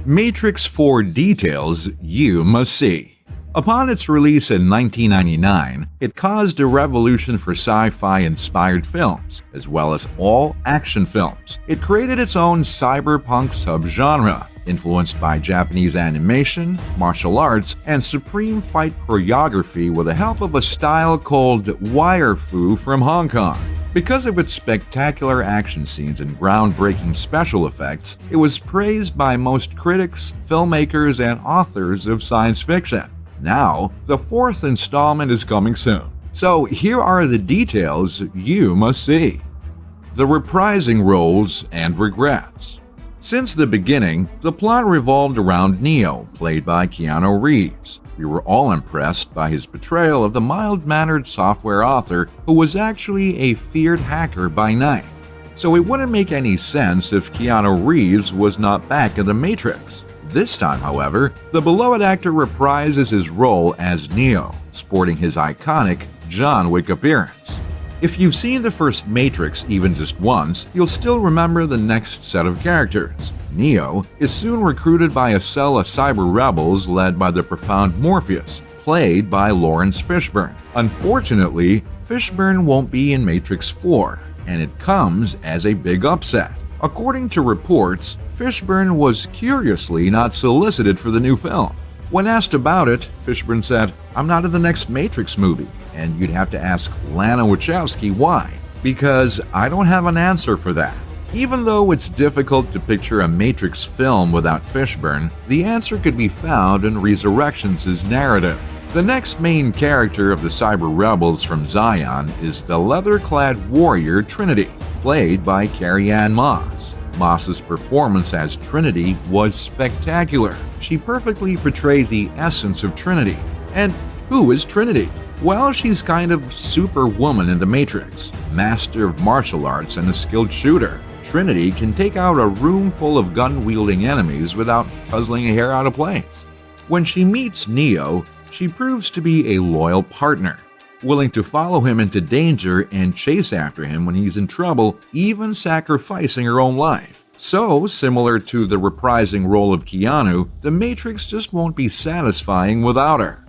Matrix 4 details you must see. Upon its release in 1999, it caused a revolution for sci-fi inspired films, as well as all action films. It created its own cyberpunk subgenre, influenced by Japanese animation, martial arts, and supreme fight choreography with the help of a style called wire fu from Hong Kong. Because of its spectacular action scenes and groundbreaking special effects, it was praised by most critics, filmmakers, and authors of science fiction. Now, the fourth installment is coming soon. So here are the details you must see. The reprising roles and regrets. Since the beginning, the plot revolved around Neo, played by Keanu Reeves. We were all impressed by his portrayal of the mild-mannered software author who was actually a feared hacker by night. So it wouldn't make any sense if Keanu Reeves was not back in the Matrix. This time, however, the beloved actor reprises his role as Neo, sporting his iconic John Wick appearance. If you've seen the first Matrix even just once, you'll still remember the next set of characters. Neo is soon recruited by a cell of cyber rebels led by the profound Morpheus, played by Lawrence Fishburne. Unfortunately, Fishburne won't be in Matrix 4, and it comes as a big upset. According to reports, Fishburne was curiously not solicited for the new film. When asked about it, Fishburne said, "I'm not in the next Matrix movie," and you'd have to ask Lana Wachowski why, because I don't have an answer for that. Even though it's difficult to picture a Matrix film without Fishburne, the answer could be found in Resurrections' narrative. The next main character of the cyber rebels from Zion is the leather-clad warrior Trinity, played by Carrie-Anne Moss. Moss's performance as Trinity was spectacular. She perfectly portrayed the essence of Trinity. And who is Trinity? Well, she's kind of superwoman in the Matrix, master of martial arts and a skilled shooter. Trinity can take out a room full of gun-wielding enemies without puzzling a hair out of place. When she meets Neo, she proves to be a loyal partner, willing to follow him into danger and chase after him when he's in trouble, even sacrificing her own life. So, similar to the reprising role of Keanu, the Matrix just won't be satisfying without her.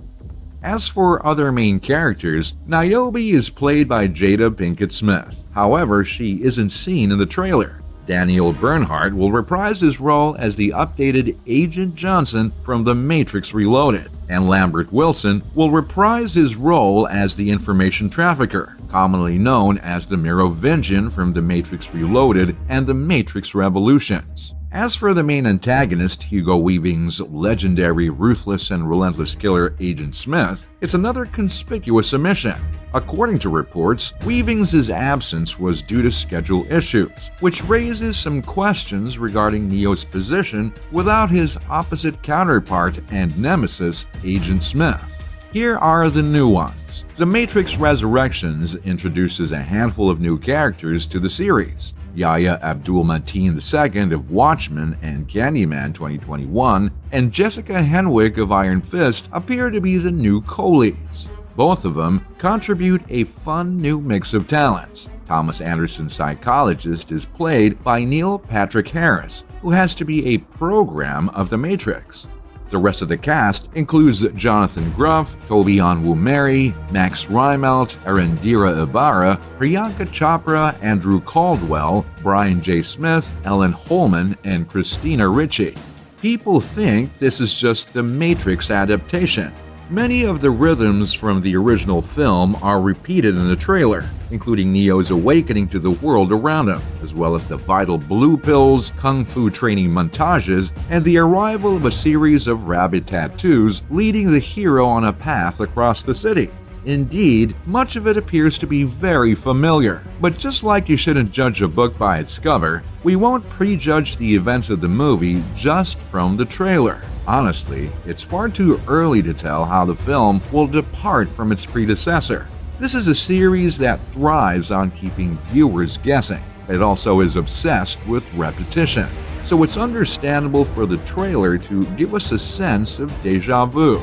As for other main characters, Niobe is played by Jada Pinkett Smith. However, she isn't seen in the trailer. Daniel Bernhardt will reprise his role as the updated Agent Johnson from The Matrix Reloaded, and Lambert Wilson will reprise his role as the information trafficker, commonly known as the Merovingian from The Matrix Reloaded and The Matrix Revolutions. As for the main antagonist, Hugo Weaving's legendary ruthless and relentless killer Agent Smith, it's another conspicuous omission. According to reports, Weaving's absence was due to schedule issues, which raises some questions regarding Neo's position without his opposite counterpart and nemesis, Agent Smith. Here are the new ones. The Matrix Resurrections introduces a handful of new characters to the series. Yahya Abdul-Mateen II of Watchmen and Candyman 2021 and Jessica Henwick of Iron Fist appear to be the new co-leads. Both of them contribute a fun new mix of talents. Thomas Anderson's psychologist is played by Neil Patrick Harris, who has to be a program of the Matrix. The rest of the cast includes Jonathan Groff, Toby Onwumeri, Max Riemelt, Arundhira Ibarra, Priyanka Chopra, Andrew Caldwell, Brian J. Smith, Ellen Holman, and Christina Ricci. People think this is just the Matrix adaptation. Many of the rhythms from the original film are repeated in the trailer, including Neo's awakening to the world around him, as well as the vital blue pills, kung fu training montages, and the arrival of a series of rabbit tattoos leading the hero on a path across the city. Indeed, much of it appears to be very familiar, but just like you shouldn't judge a book by its cover, we won't prejudge the events of the movie just from the trailer. Honestly, it's far too early to tell how the film will depart from its predecessor. This is a series that thrives on keeping viewers guessing. It also is obsessed with repetition, so it's understandable for the trailer to give us a sense of déjà vu.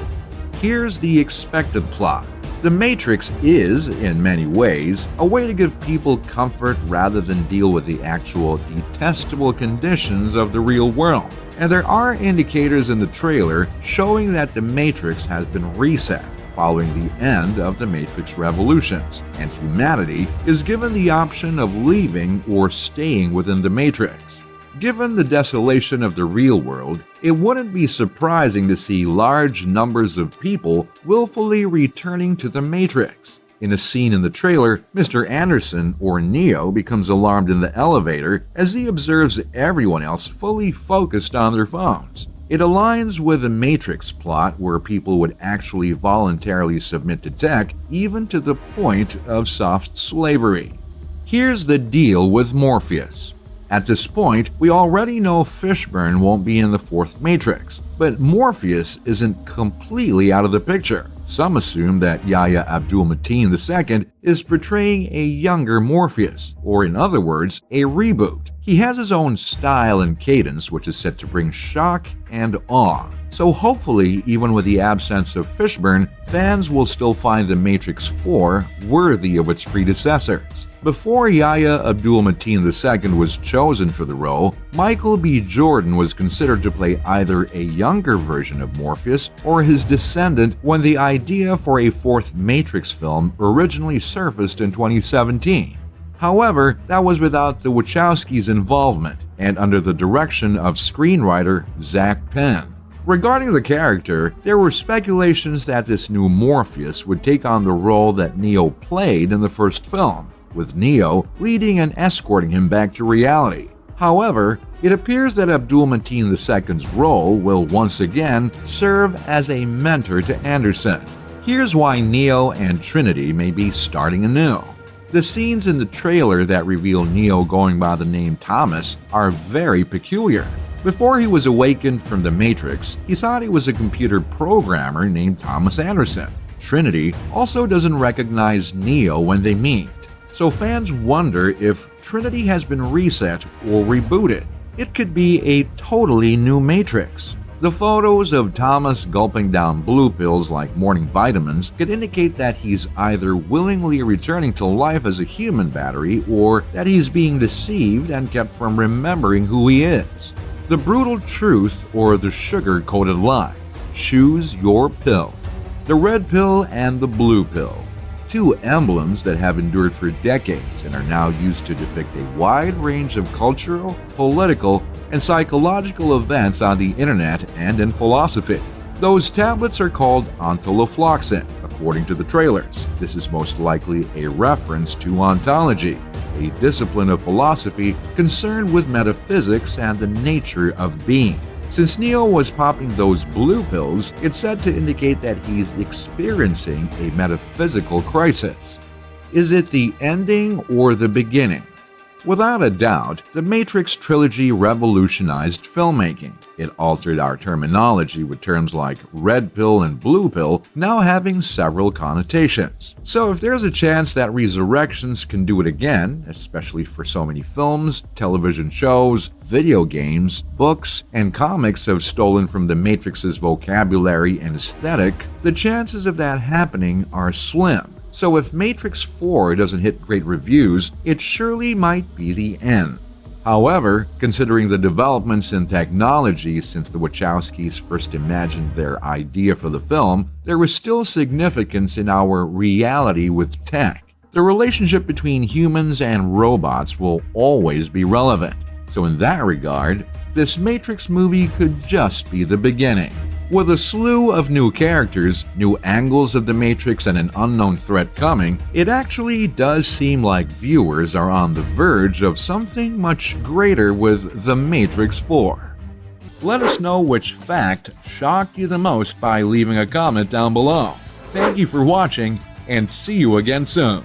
Here's the expected plot. The Matrix is, in many ways, a way to give people comfort rather than deal with the actual detestable conditions of the real world. and there are indicators in the trailer showing that the Matrix has been reset following the end of the Matrix Revolutions, and humanity is given the option of leaving or staying within the Matrix. Given the desolation of the real world, it wouldn't be surprising to see large numbers of people willfully returning to the Matrix. In a scene in the trailer, Mr. Anderson, or Neo, becomes alarmed in the elevator as he observes everyone else fully focused on their phones. It aligns with the Matrix plot where people would actually voluntarily submit to tech, even to the point of soft slavery. Here's the deal with Morpheus. At this point, we already know Fishburne won't be in the fourth Matrix, but Morpheus isn't completely out of the picture. Some assume that Yahya Abdul-Mateen II is portraying a younger Morpheus, or in other words, a reboot. He has his own style and cadence which is set to bring shock and awe. So hopefully, even with the absence of Fishburne, fans will still find The Matrix 4 worthy of its predecessors. Before Yahya Abdul-Mateen II was chosen for the role, Michael B. Jordan was considered to play either a younger version of Morpheus or his descendant when the idea for a fourth Matrix film originally surfaced in 2017. However, that was without the Wachowskis' involvement and under the direction of screenwriter Zach Penn. Regarding the character, there were speculations that this new Morpheus would take on the role that Neo played in the first film, with Neo leading and escorting him back to reality. However, it appears that Abdul-Mateen II's role will once again serve as a mentor to Anderson. Here's why Neo and Trinity may be starting anew. The scenes in the trailer that reveal Neo going by the name Thomas are very peculiar. Before he was awakened from the Matrix, he thought he was a computer programmer named Thomas Anderson. Trinity also doesn't recognize Neo when they meet, so fans wonder if Trinity has been reset or rebooted. It could be a totally new Matrix. The photos of Thomas gulping down blue pills like morning vitamins could indicate that he's either willingly returning to life as a human battery or that he's being deceived and kept from remembering who he is. The brutal truth or the sugar-coated lie. Choose your pill. The red pill and the blue pill. Two emblems that have endured for decades and are now used to depict a wide range of cultural, political, and psychological events on the internet and in philosophy. Those tablets are called ontolofloxacin, according to the trailers. This is most likely a reference to ontology, a discipline of philosophy concerned with metaphysics and the nature of being. Since Neo was popping those blue pills, it's said to indicate that he's experiencing a metaphysical crisis. Is it the ending or the beginning? Without a doubt, the Matrix trilogy revolutionized filmmaking. It altered our terminology with terms like red pill and blue pill now having several connotations. So if there's a chance that resurrections can do it again, especially for so many films, television shows, video games, books, and comics have stolen from the Matrix's vocabulary and aesthetic, the chances of that happening are slim. So if Matrix 4 doesn't hit great reviews, it surely might be the end. However, considering the developments in technology since the Wachowskis first imagined their idea for the film, there is still significance in our reality with tech. The relationship between humans and robots will always be relevant. So in that regard, this Matrix movie could just be the beginning. With a slew of new characters, new angles of the Matrix, and an unknown threat coming, it actually does seem like viewers are on the verge of something much greater with The Matrix 4. Let us know which fact shocked you the most by leaving a comment down below. Thank you for watching, and see you again soon.